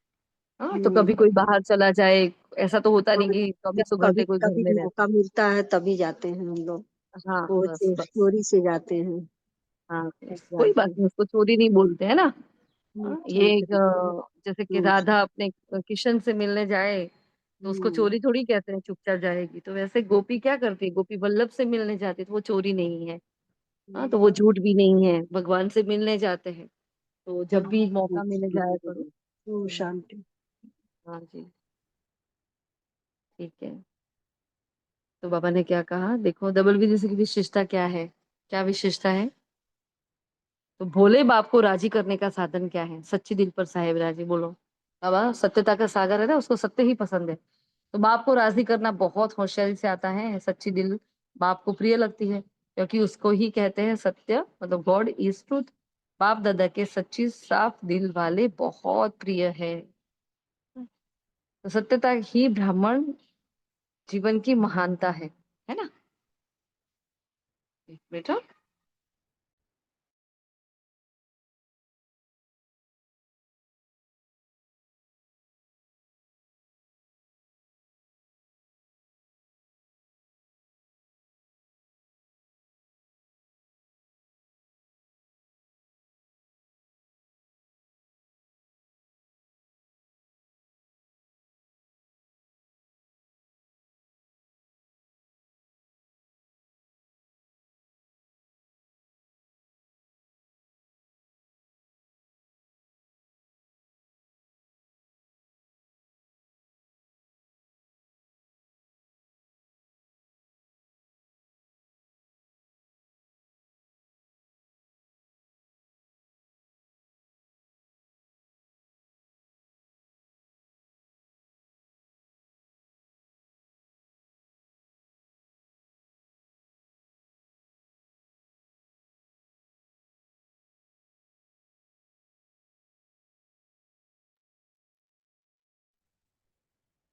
हाँ, तो हम्म। कभी कोई बाहर चला जाए, ऐसा तो होता नहीं हाँ, कि जब 24 कभी घंटे कोई घर कभी में रहता। मौका मिलता है तभी जाते हैं हम लोग। हाँ, वो बस बस। चोरी से जाते हैं। हाँ, तब कोई बात जाते हैं। नहीं, उसको चोरी नहीं बोलते है ना। हाँ, ये ठीक एक, है। जैसे कि हम्म, राधा अपने किशन से मिलने जाए, तो उसको हम्म, चोरी थोड़ी कहते हैं, चुपचाप जाएगी। तो वैसे गोपी क्या करती है, गोपी वल्लभ से मिलने जाती है, तो वो चोरी नहीं है। हाँ, तो वो झूठ भी नहीं है, भगवान से मिलने जाते हैं। तो जब भी मौका मिले जाया करो। शांति। हाँ जी, ठीक है। तो बाबा ने क्या कहा, देखो डबल विदेशी की विशेषता क्या है। क्या विशेषता है। तो भोले बाप को राजी करने का साधन क्या है, सच्ची दिल पर साहेब राजी, बोलो। बाबा सत्यता का सागर है ना, उसको सत्य ही पसंद है। तो बाप को राजी करना बहुत होशियारी से आता है। सच्ची दिल बाप को प्रिय लगती है, क्योंकि उसको ही कहते हैं सत्य, मतलब गॉड इज ट्रूथ। बाप दादा के सच्ची साफ दिल वाले बहुत प्रिय है। तो सत्यता ही ब्राह्मण जीवन की महानता है ना। बेटा,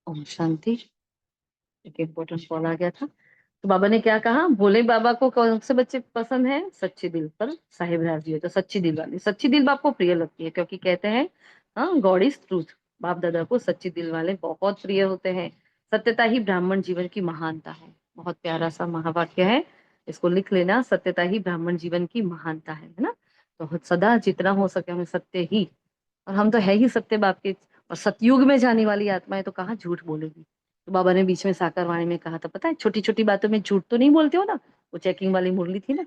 ओम शांति। एक इम्पोर्टेंट कॉल आ गया था। तो बाबा ने क्या कहा, भोले बाबा को कौन से बच्चे पसंद है, सच्चे दिल पर साहिब राजी हो। तो सच्ची दिल वाली, सच्ची दिल बाप को प्रिय लगती है, क्योंकि कहते हैं हाँ गॉड इज ट्रूथ। बाप दादा को सच्ची दिल वाले बहुत प्रिय होते हैं। सत्यता ही ब्राह्मण जीवन की महानता है। बहुत प्यारा सा महावाक्य है, इसको लिख लेना। सत्यता ही ब्राह्मण जीवन की महानता है ना। तो सदा जितना हो सके हमें सत्य ही, और हम तो है ही सत्य बाप के। और सतयुग में जाने वाली आत्माएं तो कहाँ झूठ बोलेगी। तो बाबा ने बीच में साकार वाणी में कहा था, पता है, छोटी छोटी बातों में झूठ तो नहीं बोलते हो ना। वो चेकिंग वाली मुरली थी ना।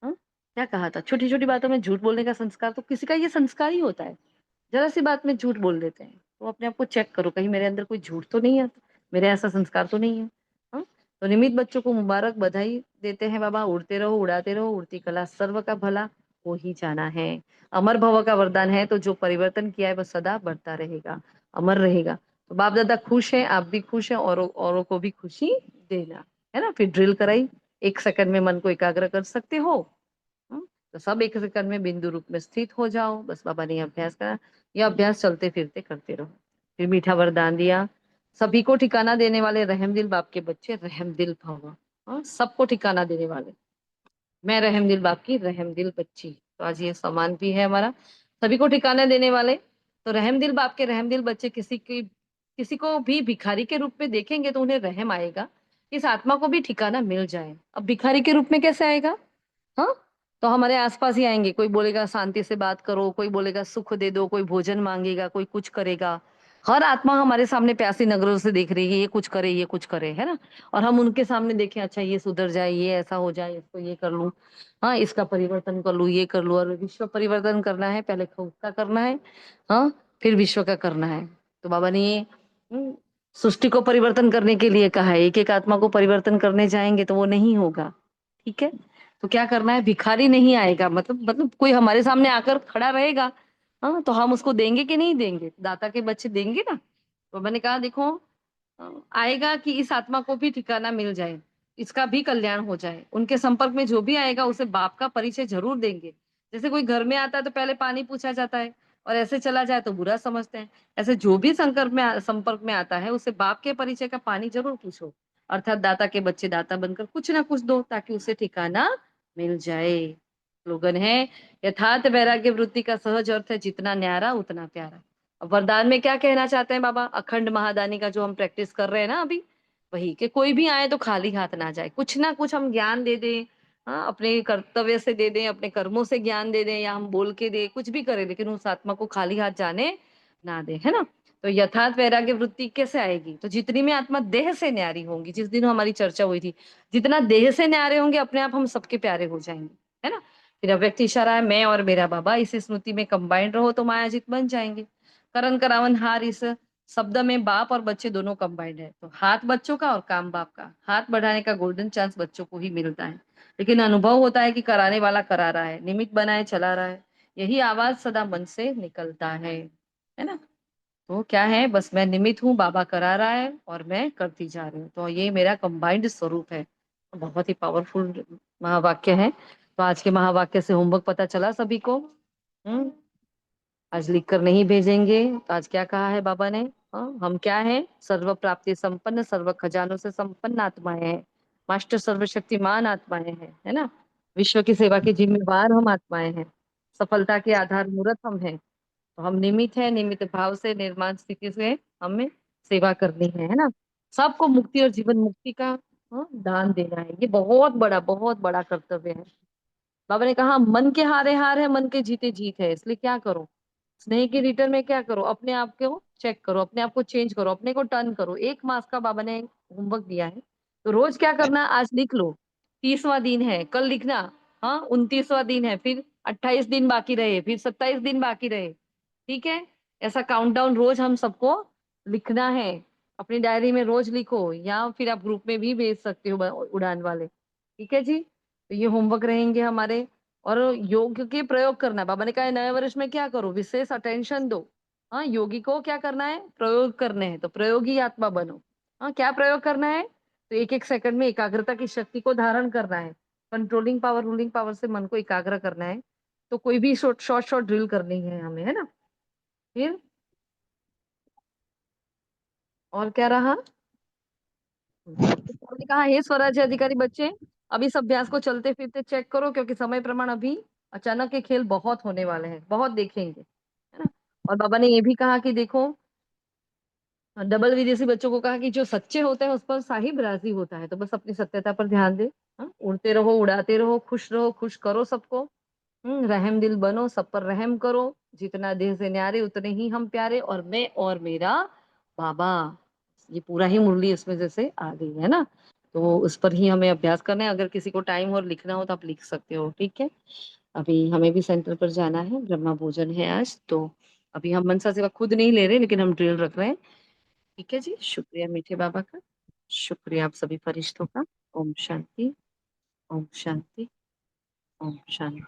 हाँ, क्या कहा था, छोटी छोटी बातों में झूठ बोलने का संस्कार तो किसी का ये संस्कार ही होता है। जरा सी बात में झूठ बोल देते हैं। तो अपने आप को चेक करो, कहीं मेरे अंदर कोई झूठ तो नहीं है, मेरे ऐसा संस्कार तो नहीं है। हाँ, तो निमित बच्चों को मुबारक बधाई देते हैं बाबा। उड़ते रहो, उड़ाते रहो, उड़ती कला सर्व का भला हो ही जाना है। अमर भव का वरदान है, तो जो परिवर्तन किया है वह सदा बढ़ता रहेगा, अमर रहेगा। तो बाप दादा खुश हैं, आप भी खुश हैं, औरों को भी खुशी देना, है ना। फिर ड्रिल कराई, 1 सेकंड में मन को एकाग्र कर सकते हो। तो सब 1 सेकंड में बिंदु रूप में स्थित हो जाओ। बस बाबा ने ये अभ्यास करा। यह अभ्यास चलते फिरते करते रहो। फिर मीठा वरदान दिया, सभी को ठिकाना देने वाले रहमदिल बाप के बच्चे रहमदिल भव। हाँ, सबको ठिकाना देने वाले। मैं रहमदिल बाप की रहमदिल बच्ची। तो आज ये सम्मान भी है हमारा, सभी को ठिकाना देने वाले। तो रहमदिल बाप के रहमदिल बच्चे किसी को भी भिखारी के रूप में देखेंगे तो उन्हें रहम आएगा, इस आत्मा को भी ठिकाना मिल जाए। अब भिखारी के रूप में कैसे आएगा? हाँ, तो हमारे आसपास ही आएंगे। कोई बोलेगा शांति से बात करो, कोई बोलेगा सुख दे दो, कोई भोजन मांगेगा, कोई कुछ करेगा। हर आत्मा हमारे सामने प्यासी नजरों से देख रही है, ये कुछ करे, ये कुछ करे, है ना। और हम उनके सामने देखें, अच्छा ये सुधर जाए, ये ऐसा हो जाए, इसको ये कर लूं, हाँ इसका परिवर्तन कर लूं, ये कर लूं। और विश्व परिवर्तन करना है, पहले खुद का करना है, हाँ फिर विश्व का करना है। तो बाबा ने ये सृष्टि को परिवर्तन करने के लिए कहा है। एक एक आत्मा को परिवर्तन करने जाएंगे तो वो नहीं होगा, ठीक है। तो क्या करना है? भिखारी नहीं आएगा, मतलब कोई हमारे सामने आकर खड़ा रहेगा, हाँ तो हम उसको देंगे कि नहीं देंगे? दाता के बच्चे देंगे ना। तो मैंने कहा देखो, आएगा कि इस आत्मा को भी ठिकाना मिल जाए, इसका भी कल्याण हो जाए। उनके संपर्क में जो भी आएगा उसे बाप का परिचय जरूर देंगे। जैसे कोई घर में आता है तो पहले पानी पूछा जाता है, और ऐसे चला जाए तो बुरा समझते हैं। ऐसे जो भी संपर्क में आता है उसे बाप के परिचय का पानी जरूर पूछो। अर्थात दाता के बच्चे दाता बनकर कुछ ना कुछ दो, ताकि उसे ठिकाना मिल जाए। स्लोगन है, यथार्थ वैराग्य वृत्ति का सहज अर्थ है, जितना न्यारा उतना प्यारा। अब वरदान में क्या कहना चाहते हैं बाबा? अखंड महादानी का जो हम प्रैक्टिस कर रहे हैं ना अभी, वही कि कोई भी आए तो खाली हाथ ना जाए, कुछ ना कुछ हम ज्ञान दे दें। हाँ, अपने कर्तव्य से दे दें, अपने कर्मों से ज्ञान दे दें, या हम बोल के दे, कुछ भी करें, लेकिन उस आत्मा को खाली हाथ जाने ना दे, है ना। तो यथार्थ वैराग्य वृत्ति कैसे आएगी? तो जितनी में आत्मा देह से न्यारी होंगी, जिस दिन हमारी चर्चा हुई थी, जितना देह से न्यारे होंगे अपने आप हम सबके प्यारे हो जाएंगे, है ना। फिर अव्यक्त इशारा है, मैं और मेरा बाबा इस स्मृति में कंबाइंड रहो तो मायाजीत बन जाएंगे। करण करावन हार, इस शब्द में बाप और बच्चे दोनों कंबाइंड है। तो हाथ बच्चों का और काम बाप का। हाथ बढ़ाने का गोल्डन चांस बच्चों को ही मिलता है, लेकिन अनुभव होता है कि कराने वाला करा रहा है, निमित्त बनाए चला रहा है, यही आवाज सदा मन से निकलता है ना। तो क्या है, बस मैं निमित्त हूँ, बाबा करा रहा है और मैं करती जा रही हूँ। तो ये मेरा कंबाइंड स्वरूप है। बहुत ही पावरफुल महावाक्य है। तो आज के महावाक्य से होमवर्क पता चला सभी को? हम्म आज लिख कर नहीं भेजेंगे तो आज क्या कहा है बाबा ने? हम क्या है? सर्व प्राप्ति संपन्न, सर्व खजानों से संपन्न आत्माएं हैं, मास्टर सर्वशक्तिमान आत्माएं हैं, है ना। विश्व की सेवा के जिम्मेवार हम आत्माएं हैं, सफलता के आधार मूर्त हम हैं। तो हम निमित्त है, निमित्त भाव से निर्माण स्थिति से हमें सेवा करनी है ना। सबको मुक्ति और जीवन मुक्ति का दान देना है। ये बहुत बड़ा कर्तव्य है। बाबा ने कहा मन के हारे हार है, मन के जीते जीत है। इसलिए क्या करो? स्नेह के रिटर्न में क्या करो? अपने आप को चेक करो, अपने आप को चेंज करो, अपने को टर्न करो। 1 मास का बाबा ने होमवर्क दिया है, तो रोज क्या करना? आज लिख लो, 30वां दिन है, कल लिखना, हाँ 29वां दिन है, फिर 28 दिन बाकी रहे, फिर 27 दिन बाकी रहे, ठीक है। ऐसा काउंटडाउन रोज हम सबको लिखना है। अपनी डायरी में रोज लिखो, या फिर आप ग्रुप में भी भेज सकते हो, उड़ान वाले, ठीक है जी। तो ये होमवर्क रहेंगे हमारे। और योग के प्रयोग करना, बाबा ने कहा है नए वर्ष में क्या करो? विशेष अटेंशन दो। हाँ, योगी को क्या करना है? प्रयोग करने हैं, तो प्रयोगी आत्मा बनो। हाँ, क्या प्रयोग करना है? तो एक एक सेकंड में एकाग्रता की शक्ति को धारण करना है, कंट्रोलिंग पावर, रूलिंग पावर से मन को एकाग्र करना है। तो कोई भी शॉर्ट शॉर्ट शॉर्ट ड्रिल करनी है हमें, है ना। फिर और क्या रहा? हमने कहा हे स्वराज्य अधिकारी बच्चे, अब इस अभ्यास को चलते फिरते चेक करो, क्योंकि समय प्रमाण अभी अचानक के खेल बहुत होने वाले हैं, बहुत देखेंगे, है ना। और बाबा ने ये भी कहा कि देखो, डबल विदेशी बच्चों को कहा कि जो सच्चे होते हैं उस पर साहिब राजी होता है। तो बस अपनी सत्यता पर ध्यान दे, उड़ते रहो, उड़ाते रहो, खुश करो सबको। रहम दिल बनो, सब पर रहम करो। जितना देह से न्यारे उतने ही हम प्यारे, और मैं और मेरा बाबा, ये पूरा ही मुरली इसमें जैसे आ गई है ना। तो उस पर ही हमें अभ्यास करना है। अगर किसी को टाइम और लिखना हो तो आप लिख सकते हो, ठीक है। अभी हमें भी सेंटर पर जाना है, ब्रह्मा भोजन है आज। तो अभी हम मनसा सेवा खुद नहीं ले रहे, लेकिन हम ड्रिल रख रहे हैं, ठीक है जी। शुक्रिया मीठे बाबा का, शुक्रिया आप सभी फरिश्तों का। ओम शांति, ओम शांति, ओम शांति।